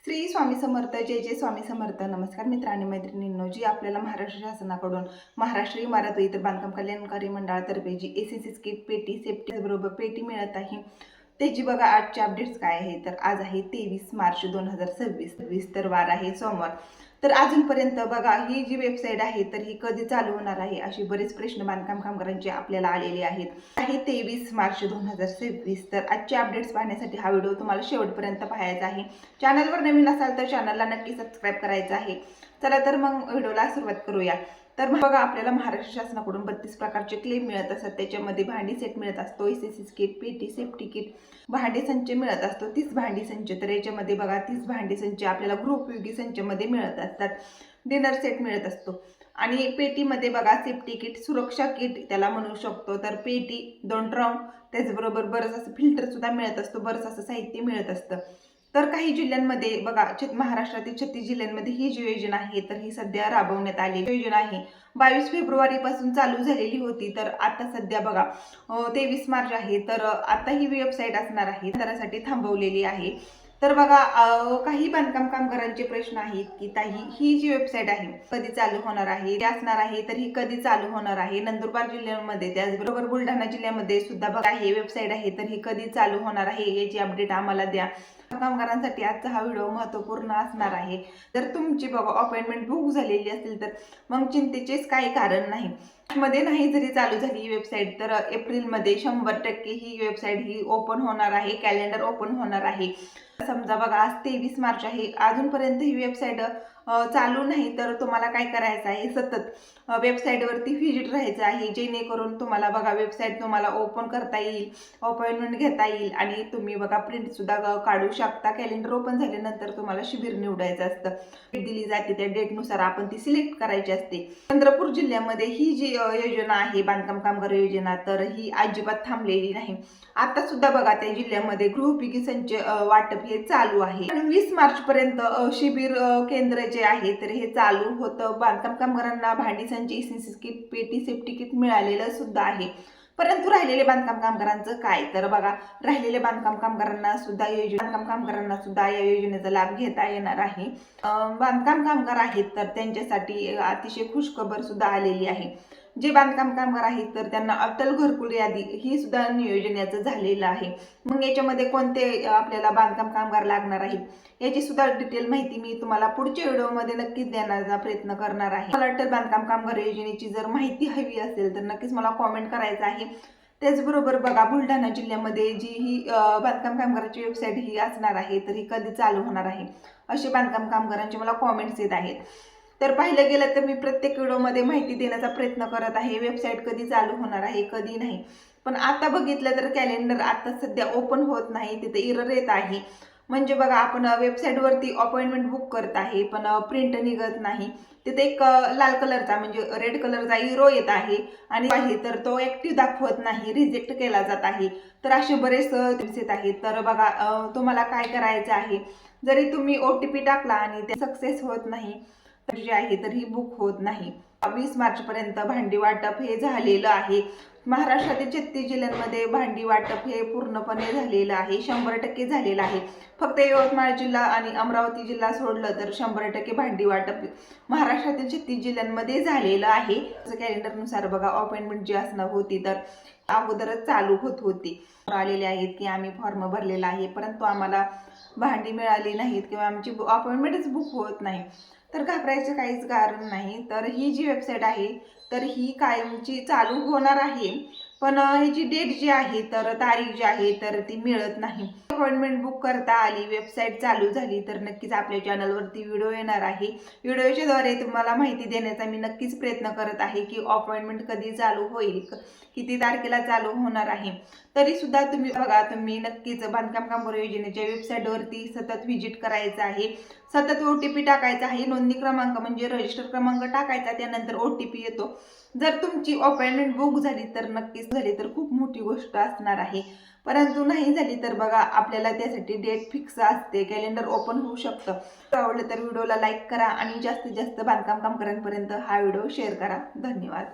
श्री स्वामी समर्थ जय जय स्वामी समर्थ। नमस्कार मित्र आणि मैत्रिणींनो, जी आपल्याला महाराष्ट्र शासनाकडून महाराष्ट्र इमारत व इतर बांधकाम कल्याणकारी मंडळातर्फे जी एसीसी किट पेटी सेफ्टी बरोबर पेटी मिळत आहे त्याची बघा आजचे अपडेट्स काय आहे। तर आज आहे 23 मार्च 2026 तर वार आहे सोमवार। तर अजूनपर्यंत बघा ही जी वेबसाईट आहे तर ही कधी चालू होणार आहे अशी बरेच प्रश्न बांधकाम कामगारांचे आपल्याला आलेले आहेत। आहे 23 मार्च 2026। तर आजचे अपडेट्स पाहण्यासाठी हा व्हिडिओ तुम्हाला शेवटपर्यंत पाहायचा आहे। चॅनलवर नवीन असाल तर चॅनलला नक्की सबस्क्राईब करायचं आहे। चला तर मग व्हिडिओला सुरुवात करूया। तर बघा आपल्याला महाराष्ट्र शासनाकडून 32 प्रकारचे क्लेम मिळत असतात। त्याच्यामध्ये भांडी सेट मिळत असतो, एसीसी किट, पेटी, सेफ्टी किट, भांडी संच मिळत असतो, 30 भांडी संच। तर याच्यामध्ये बघा 30 भांडी संच आपल्याला गृहोपयोगी संचमध्ये मिळत असतात। डिनर सेट मिळत असतो आणि पेटीमध्ये बघा सेफ्टी किट, सुरक्षा किट त्याला म्हणू शकतो। तर पेटी, 2 ड्रम, त्याचबरोबर बरंच असं फिल्टर सुद्धा मिळत असतो, बरंच असं साहित्य मिळत असतं। तर काही जिल्ह्यांमध्ये बघा महाराष्ट्रातील 36 जिल्ह्यांमध्ये ही जी योजना आहे तर ही सध्या राबवण्यात आलेली योजना आहे। 22 फेब्रुवारी पासून चालू झालेली होती। तर आता सध्या बघा 23 मार्च आहे तर आता ही वेबसाईट असणार आहे, त्यासाठी थांबवलेली आहे। तर बघा काही बांधकाम कामगारांचे प्रश्न आहेत की ताई ही जी वेबसाईट आहे कधी चालू होणार आहे, ते असणार आहे तर ही कधी चालू होणार आहे। नंदुरबार जिल्ह्यामध्ये त्याचबरोबर बुलढाणा जिल्ह्यामध्ये सुद्धा बघा ही वेबसाईट आहे तर ही कधी चालू होणार आहे याची अपडेट आम्हाला द्या। कामगारांसाठी आजचा हा व्हिडिओ महत्त्वपूर्ण असणार आहे। जर तुमची बघा अपॉइंटमेंट बुक झालेली असेल तर मग चिंतेचेच काही कारण नाही। मध्ये नाही जरी चालू झाली ही वेबसाईट तर एप्रिलमध्ये 100% ही वेबसाईट ही ओपन होणार आहे, कॅलेंडर ओपन होणार आहे। समजा बघा आज 23 मार्च आहे, अजूनपर्यंत ही वेबसाईट चालू नाही तर तुम्हाला काय करायचं आहे, सतत वेबसाईटवरती व्हिजिट राहायचं आहे, जेणेकरून तुम्हाला बघा वेबसाईट तुम्हाला ओपन करता येईल, अपॉइंटमेंट घेता येईल आणि तुम्ही बघा प्रिंट सुद्धा काढू शकता। कॅलेंडर ओपन झाल्यानंतर तुम्हाला शिबिर निवडायचं असतं, डेट दिली जाते, त्या डेटनुसार आपण ती सिलेक्ट करायची असते। चंद्रपूर जिल्ह्यामध्ये ही जी योजना आहे बांधकाम कामगार योजना तर ही अजिबात थांबलेली नाही। आता सुद्धा बघा त्या जिल्ह्यामध्ये गृहोपयोगी संच वाटप हे चालू आहे। 20 मार्च पर्यंत शिबिर केंद्र जे आहे तर हे चालू होतं। बांधकाम कामगारांना भांडी संच, एसीसी किट, पेटी, सेफ्टी किट मिळालेलं सुद्धा आहे। परंतु राहिलेले बांधकाम कामगारांचं काय, तर बघा राहिलेले बांधकाम कामगारांना सुद्धा या योजनेचा लाभ घेता येणार आहे। बांधकाम कामगार आहेत तर त्यांच्यासाठी अतिशय खुशखबर सुद्धा आलेली आहे। जे बांधकाम कामगार आहेत तर त्यांना अटल घरकुल यादी ही सुद्धा नियोजनाचं झालेलं आहे। मग याच्यामध्ये कोणते आपल्याला बांधकाम कामगार लागणार आहेत याची सुद्धा डिटेल माहिती मी तुम्हाला पुढच्या व्हिडिओमध्ये नक्कीच देण्याचा प्रयत्न करणार आहे। मला अटल बांधकाम कामगार योजनेची जर माहिती हवी असेल तर नक्कीच मला कॉमेंट करायचं आहे। त्याचबरोबर बघा बुलढाणा जिल्ह्यामध्ये जी ही बांधकाम कामगाराची वेबसाईट ही असणार आहे तर ही कधी चालू होणार आहे असे बांधकाम कामगारांचे मला कॉमेंट्स येत आहेत। तर पाहिलं गेलं तर मी प्रत्येक व्हिडिओमध्ये माहिती देण्याचा प्रयत्न करत आहे, वेबसाईट कधी चालू होणार आहे कधी नाही। पण आता बघितलं तर कॅलेंडर आता सध्या ओपन होत नाही, तिथे एरर येत आहे। म्हणजे बघा आपण वेबसाईटवरती अपॉइंटमेंट बुक करत आहे पण प्रिंट निघत नाही, तिथे एक लाल कलरचा म्हणजे रेड कलरचा इरो येत आहे आणि तर तो ऍक्टिव्ह दाखवत नाही, रिजेक्ट केला जात आहे। तर असे बरेच दिसत आहेत। तर बघा तुम्हाला काय करायचं आहे, जरी तुम्ही OTP टाकला आणि ते सक्सेस होत नाही जे आहे तर ही बुक होत नाही। 20 मार्च पर्यंत भांडी वाटप हे झालेलं आहे। महाराष्ट्रातील 36 जिल्ह्यांमध्ये भांडी वाटप हे पूर्णपणे झालेलं आहे, 100% झालेलं आहे। फक्त यवतमाळ जिल्हा आणि अमरावती जिल्हा सोडलं तर 100% भांडी वाटप महाराष्ट्रातील 36 जिल्ह्यांमध्ये झालेलं आहे। कॅलेंडरनुसार बघा अपॉइंटमेंट जी असणार होती तर अगोदरच चालू होत होती। आलेले आहेत की आम्ही फॉर्म भरलेला आहे परंतु आम्हाला भांडी मिळाली नाहीत किंवा आमची अपॉइंटमेंटच बुक होत नाही, तर घाबरायचं काहीच कारण नाही। तर ही जी वेबसाईट आहे तर ही कायमची चालू होणार आहे, पण ह्याची डेट जी आहे तर तारीख जी आहे तर ती मिळत नाही। अपॉइंटमेंट बुक करता आली, वेबसाईट चालू झाली तर नक्कीच आपल्या चॅनलवरती व्हिडिओ येणार आहे। व्हिडिओच्या द्वारे तुम्हाला माहिती देण्याचा मी नक्कीच प्रयत्न करत आहे की अपॉइंटमेंट कधी चालू होईल, किती तारखेला चालू होणार आहे। तरी सुद्धा तुम्ही बघा तुम्ही नक्कीच बांधकाम कामगार योजनेच्या वेबसाईटवरती सतत व्हिजिट करायचं आहे, सतत OTP टाकायचा आहे, नोंदणी क्रमांक म्हणजे रजिस्टर क्रमांक टाकायचा, त्यानंतर OTP येतो। जर तुमची अपॉइंटमेंट बुक झाली तर नक्कीच झाली तर खूप मोठी गोष्ट असणार आहे, परंतु नाही झाली तर बघा आपल्याला त्यासाठी डेट फिक्स असते, कॅलेंडर ओपन होऊ शकतं। आवडलं तर व्हिडिओला लाईक करा आणि जास्तीत जास्त बांधकाम कामगारांपर्यंत हा व्हिडिओ शेअर करा। धन्यवाद।